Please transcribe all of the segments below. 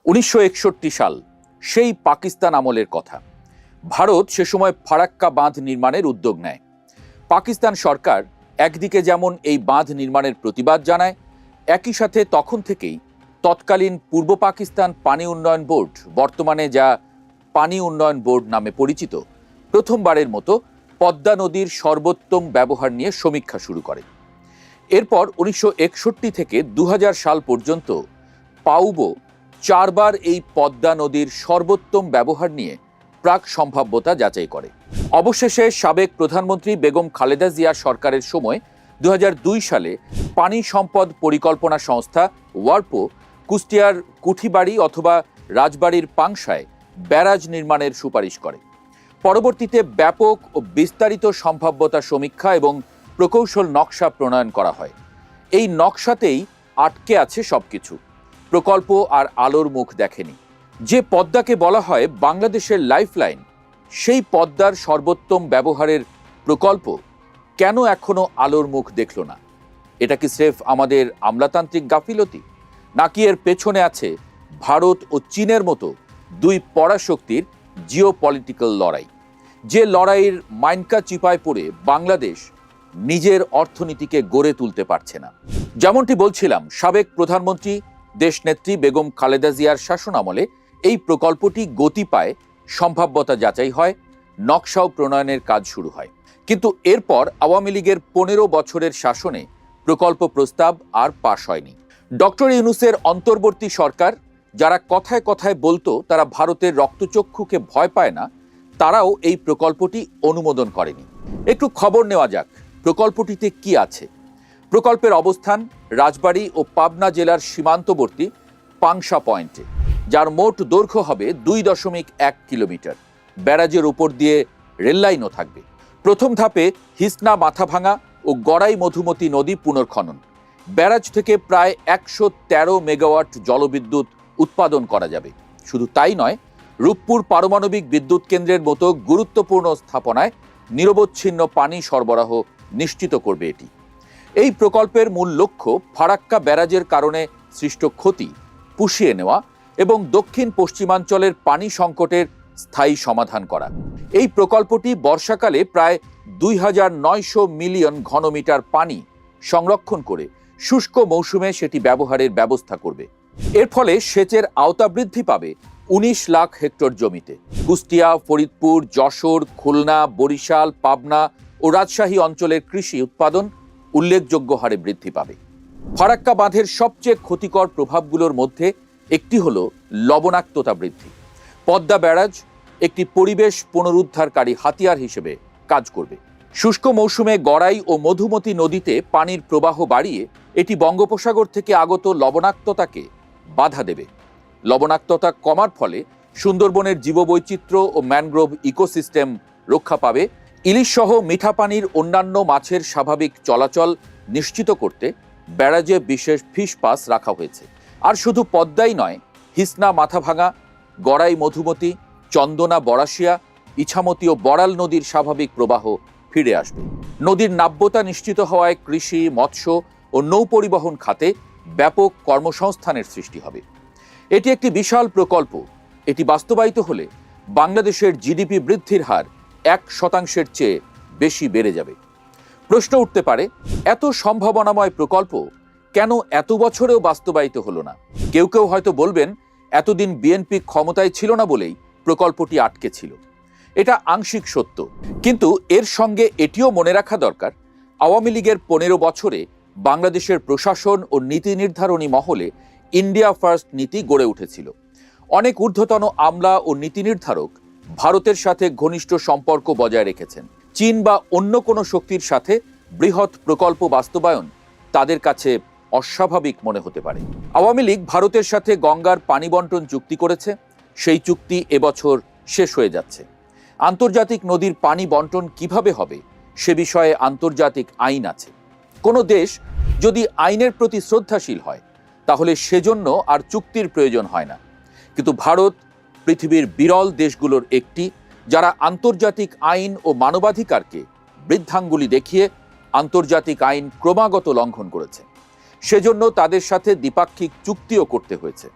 1961 সাল, সেই পাকিস্তান আমলের কথা। ভারত সে সময় ফারাক্কা বাঁধ নির্মাণের উদ্যোগ নেয়। পাকিস্তান সরকার একদিকে যেমন এই বাঁধ নির্মাণের প্রতিবাদ জানায়, একই সাথে তখন থেকেই তৎকালীন পূর্ব পাকিস্তান পানি উন্নয়ন বোর্ড, বর্তমানে যা পানি উন্নয়ন বোর্ড নামে পরিচিত, প্রথমবারের মতো পদ্মা নদীর সর্বোত্তম ব্যবহার নিয়ে সমীক্ষা শুরু করে। এরপর 1961 থেকে 2000 সাল পর্যন্ত পাউবো 4 বার এই পদ্মা নদীর সর্বোত্তম ব্যবহার নিয়ে প্রাক সম্ভাব্যতা যাচাই করে। অবশেষে সাবেক প্রধানমন্ত্রী বেগম খালেদা জিয়া সরকারের সময় 2002 সালে পানি সম্পদ পরিকল্পনা সংস্থা ওয়ারপো কুষ্টিয়ার কুঠিবাড়ি অথবা রাজবাড়ির পাংশায় ব্যারাজ নির্মাণের সুপারিশ করে। পরবর্তীতে ব্যাপক ও বিস্তারিত সম্ভাব্যতা সমীক্ষা এবং প্রকৌশল নকশা প্রণয়ন করা হয়। এই নকশাতেই আটকে আছে সবকিছু। প্রকল্প আর আলোর মুখ দেখেনি। যে পদ্মাকে বলা হয় বাংলাদেশের লাইফলাইন, সেই পদ্মার সর্বোত্তম ব্যবহারের প্রকল্প কেন এখনো আলোর মুখ দেখল না? এটা কি স্রেফ আমাদের আমলাতান্ত্রিক গাফিলতি, নাকি এর পেছনে আছে ভারত ও চীনের মতো দুই পরাশক্তির জিওপলিটিক্যাল লড়াই? যে লড়াইয়ের মাইনকা চিপায় পড়ে বাংলাদেশ নিজের অর্থনীতিকে গড়ে তুলতে পারছে না। যেমনটি বলছিলাম, সাবেক প্রধানমন্ত্রী দেশনেত্রী বেগম খালেদা জিয়ার শাসনামলে এই প্রকল্পটি গতি পায়, সম্ভাব্যতা যাচাই হয়, নকশাও প্রণয়নের কাজ শুরু হয়। কিন্তু এরপর আওয়ামী লীগের 15 বছরের শাসনে প্রকল্প প্রস্তাব আর পাশ হয়নি। ডক্টর ইউনূসের অন্তর্বর্তী সরকার, যারা কথায় কথায় বলতো তারা ভারতের রক্তচক্ষুকে ভয় পায় না, তারাও এই প্রকল্পটি অনুমোদন করেনি। একটু খবর নেওয়া যাক প্রকল্পটিতে কি আছে। প্রকল্পের অবস্থান রাজবাড়ী ও পাবনা জেলার সীমান্তবর্তী পাংশা পয়েন্টে, যার মোট দৈর্ঘ্য হবে 2.1 কিলোমিটার। ব্যারাজের উপর দিয়ে রেললাইনও থাকবে। প্রথম ধাপে হিসনা মাথাভাঙা ও গড়াই মধুমতি নদী পুনর্খনন। ব্যারাজ থেকে প্রায় 113 মেগাওয়াট জলবিদ্যুৎ উৎপাদন করা যাবে। শুধু তাই নয়, রূপপুর পারমাণবিক বিদ্যুৎ কেন্দ্রের মতো গুরুত্বপূর্ণ স্থাপনায় নিরবচ্ছিন্ন পানি সরবরাহ নিশ্চিত করবে এটি। এই প্রকল্পের মূল লক্ষ্য ফারাক্কা ব্যারাজের কারণে সৃষ্ট ক্ষতি পুষিয়ে নেওয়া এবং দক্ষিণ পশ্চিমাঞ্চলের পানি সংকটের স্থায়ী সমাধান করা। এই প্রকল্পটি বর্ষাকালে প্রায় 2900 মিলিয়ন ঘনমিটার পানি সংরক্ষণ করে শুষ্ক মৌসুমে সেটি ব্যবহারের ব্যবস্থা করবে। এর ফলে সেচের আওতা বৃদ্ধি পাবে 19 লাখ হেক্টর জমিতে। কুষ্টিয়া, ফরিদপুর, যশোর, খুলনা, বরিশাল, পাবনা ও রাজশাহী অঞ্চলের কৃষি উৎপাদন উল্লেখযোগ্য হারে বৃদ্ধি পাবে। ফারাক্কা বাঁধের সবচেয়ে ক্ষতিকর প্রভাবগুলোর মধ্যে একটি হল লবণাক্ততা বৃদ্ধি। পদ্মা ব্যারাজ একটি পরিবেশ পুনরুদ্ধারকারী হাতিয়ার হিসেবে কাজ করবে। শুষ্ক মৌসুমে গড়াই ও মধুমতি নদীতে পানির প্রবাহ বাড়িয়ে এটি বঙ্গোপসাগর থেকে আগত লবণাক্ততাকে বাধা দেবে। লবণাক্ততা কমার ফলে সুন্দরবনের জীববৈচিত্র্য ও ম্যানগ্রোভ ইকোসিস্টেম রক্ষা পাবে। ইলিশ সহ মিঠা পানির অন্যান্য মাছের স্বাভাবিক চলাচল নিশ্চিত করতে ব্যারাজে বিশেষ ফিশ পাস রাখা হয়েছে। আর শুধু পদ্মাই নয়, হিসনা মাথাভাঙা, গড়াই মধুমতি, চন্দনা বড়াশিয়া, ইছামতি ও বড়াল নদীর স্বাভাবিক প্রবাহ ফিরে আসবে। নদীর নাব্যতা নিশ্চিত হওয়ায় কৃষি, মৎস্য ও নৌ পরিবহন খাতে ব্যাপক কর্মসংস্থানের সৃষ্টি হবে। এটি একটি বিশাল প্রকল্প। এটি বাস্তবায়িত হলে বাংলাদেশের জিডিপি বৃদ্ধির হার 1% চেয়ে বেশি বেড়ে যাবে। প্রশ্ন উঠতে পারে, এত সম্ভাবনাময় প্রকল্প কেন এত বছরেও বাস্তবায়িত হলো না? কেউ কেউ হয়তো বলবেন, এতদিন বিএনপি ক্ষমতায় ছিল না বলেই প্রকল্পটি আটকে ছিল। এটা আংশিক সত্য, কিন্তু এর সঙ্গে এটিও মনে রাখা দরকার, আওয়ামী লীগের 15 বছরে বাংলাদেশের প্রশাসন ও নীতি নির্ধারণী মহলে ইন্ডিয়া ফার্স্ট নীতি গড়ে উঠেছিল। অনেক ঊর্ধ্বতন আমলা ও নীতি নির্ধারক ভারতের সাথে ঘনিষ্ঠ সম্পর্ক বজায় রেখেছেন। চীন বা অন্য কোনো শক্তির সাথে বৃহৎ প্রকল্প বাস্তবায়ন তাদের কাছে অস্বাভাবিক মনে হতে পারে। আওয়ামী লীগ ভারতের সাথে গঙ্গার পানি বন্টন চুক্তি করেছে। সেই চুক্তি এবছর শেষ হয়ে যাচ্ছে। আন্তর্জাতিক নদীর পানি বন্টন কিভাবে হবে সে বিষয়ে আন্তর্জাতিক আইন আছে। কোনো দেশ যদি আইনের প্রতি শ্রদ্ধাশীল হয় তাহলে সেজন্য আর চুক্তির প্রয়োজন হয় না। কিন্তু ভারত পৃথিবীর বিরল দেশগুলোর একটি, যারা আন্তর্জাতিক আইন ও মানবাধিকারকে বৃদ্ধাঙ্গুলি দেখিয়ে আন্তর্জাতিক আইন ক্রমাগত লঙ্ঘন করেছে। সেজন্য তাদের সাথে দ্বিপাক্ষিক চুক্তিও করতে হয়েছে।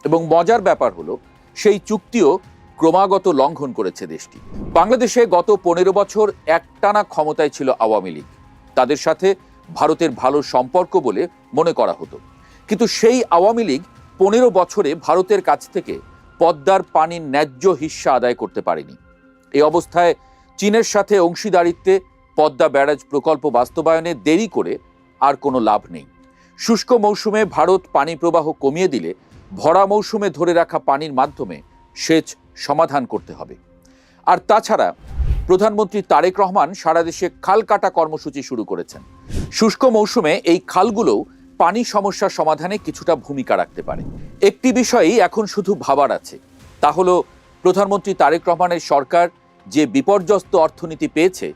এবং মজার ব্যাপার হলো সেই চুক্তিও ক্রমাগত লঙ্ঘন করেছে দেশটি। বাংলাদেশে গত 15 বছর একটানা ক্ষমতায় ছিল আওয়ামী লীগ। তাদের সাথে ভারতের ভালো সম্পর্ক বলে মনে করা হতো, কিন্তু সেই আওয়ামী লীগ 15 বছরে ভারতের কাছ থেকে পদ্মার পানির ন্যায্য হিস্সা আদায় করতে পারেনি। এই অবস্থায় চীনের সাথে অংশীদারিত্বে পদ্মা ব্যারাজ প্রকল্প বাস্তবায়নে দেরি করে আর কোনো লাভ নেই। শুষ্ক মৌসুমে ভারত পানি প্রবাহ কমিয়ে দিলে ভরা মৌসুমে ধরে রাখা পানির মাধ্যমে সেচ সমাধান করতে হবে। আর তাছাড়া প্রধানমন্ত্রী তারেক রহমান সারা দেশে খাল কাটা কর্মসূচি শুরু করেছেন। শুষ্ক মৌসুমে এই খালগুলোও পানি সমস্যা সমাধানে কিছুটা ভূমিকা রাখতে পারে। একটি বিষয়ই এখন শুধু ভাবার আছে, তা হলো প্রধানমন্ত্রী তারেক রহমানের সরকার যে বিপর্যস্ত অর্থনীতি পেয়েছে,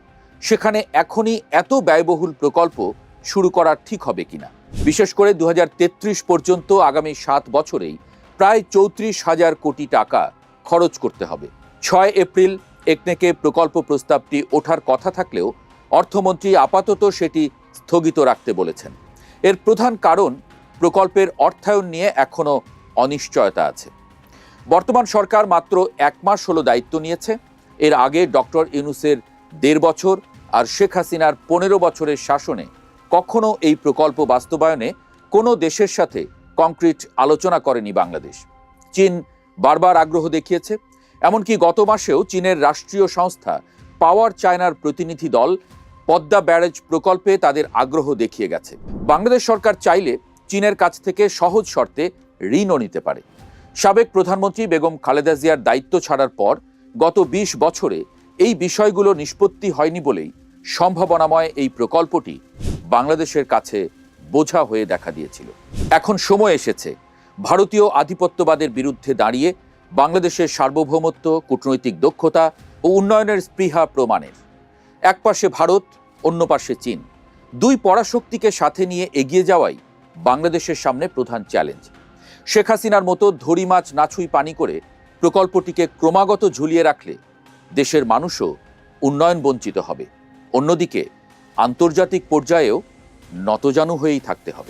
সেখানে এখনই এত ব্যয়বহুল প্রকল্প শুরু করা ঠিক হবে কিনা। বিশেষ করে 2033 পর্যন্ত আগামী 7 বছরেই প্রায় 34,000 কোটি টাকা খরচ করতে হবে। 6 এপ্রিল একনেকে প্রকল্প প্রস্তাবটি ওঠার কথা থাকলেও অর্থমন্ত্রী আপাতত সেটি স্থগিত রাখতে বলেছেন। এর প্রধান কারণ প্রকল্পের অর্থায়ন নিয়ে এখনো অনিশ্চয়তা আছে। বর্তমান সরকার মাত্র 1 মাস হলো দায়িত্ব নিয়েছে। এর আগে ডক্টর ইউনূসের 1.5 বছর আর শেখ হাসিনার 15 বছরের শাসনে কখনো এই প্রকল্প বাস্তবায়নে কোনো দেশের সাথে কংক্রিট আলোচনা করেনি বাংলাদেশ। চীন বারবার আগ্রহ দেখিয়েছে, এমনকি গত মাসেও চীনের রাষ্ট্রীয় সংস্থা পাওয়ার চায়নার প্রতিনিধি দল পদ্মা ব্যারেজ প্রকল্পে তাদের আগ্রহ দেখিয়ে গেছে। বাংলাদেশ সরকার চাইলে চীনের কাছ থেকে সহজ শর্তে ঋণও নিতে পারে। সাবেক প্রধানমন্ত্রী বেগম খালেদা জিয়ার দায়িত্ব ছাড়ার পর গত 20 বছরে এই বিষয়গুলো নিষ্পত্তি হয়নি বলেই সম্ভাবনাময় এই প্রকল্পটি বাংলাদেশের কাছে বোঝা হয়ে দেখা দিয়েছিল। এখন সময় এসেছে ভারতীয় আধিপত্যবাদের বিরুদ্ধে দাঁড়িয়ে বাংলাদেশের সার্বভৌমত্ব, কূটনৈতিক দক্ষতা ও উন্নয়নের স্পৃহা প্রমাণের। এক পাশে ভারত, অন্য পাশে চীন, দুই পরাশক্তিকে সাথে নিয়ে এগিয়ে যাওয়াই বাংলাদেশের সামনে প্রধান চ্যালেঞ্জ। শেখ হাসিনার মতো ধরি মাছ না ছুঁই পানি করে প্রকল্পটিকে ক্রমাগত ঝুলিয়ে রাখলে দেশের মানুষও উন্নয়ন বঞ্চিত হবে। অন্যদিকে আন্তর্জাতিক পর্যায়েও নতজানু হয়েই থাকতে হবে।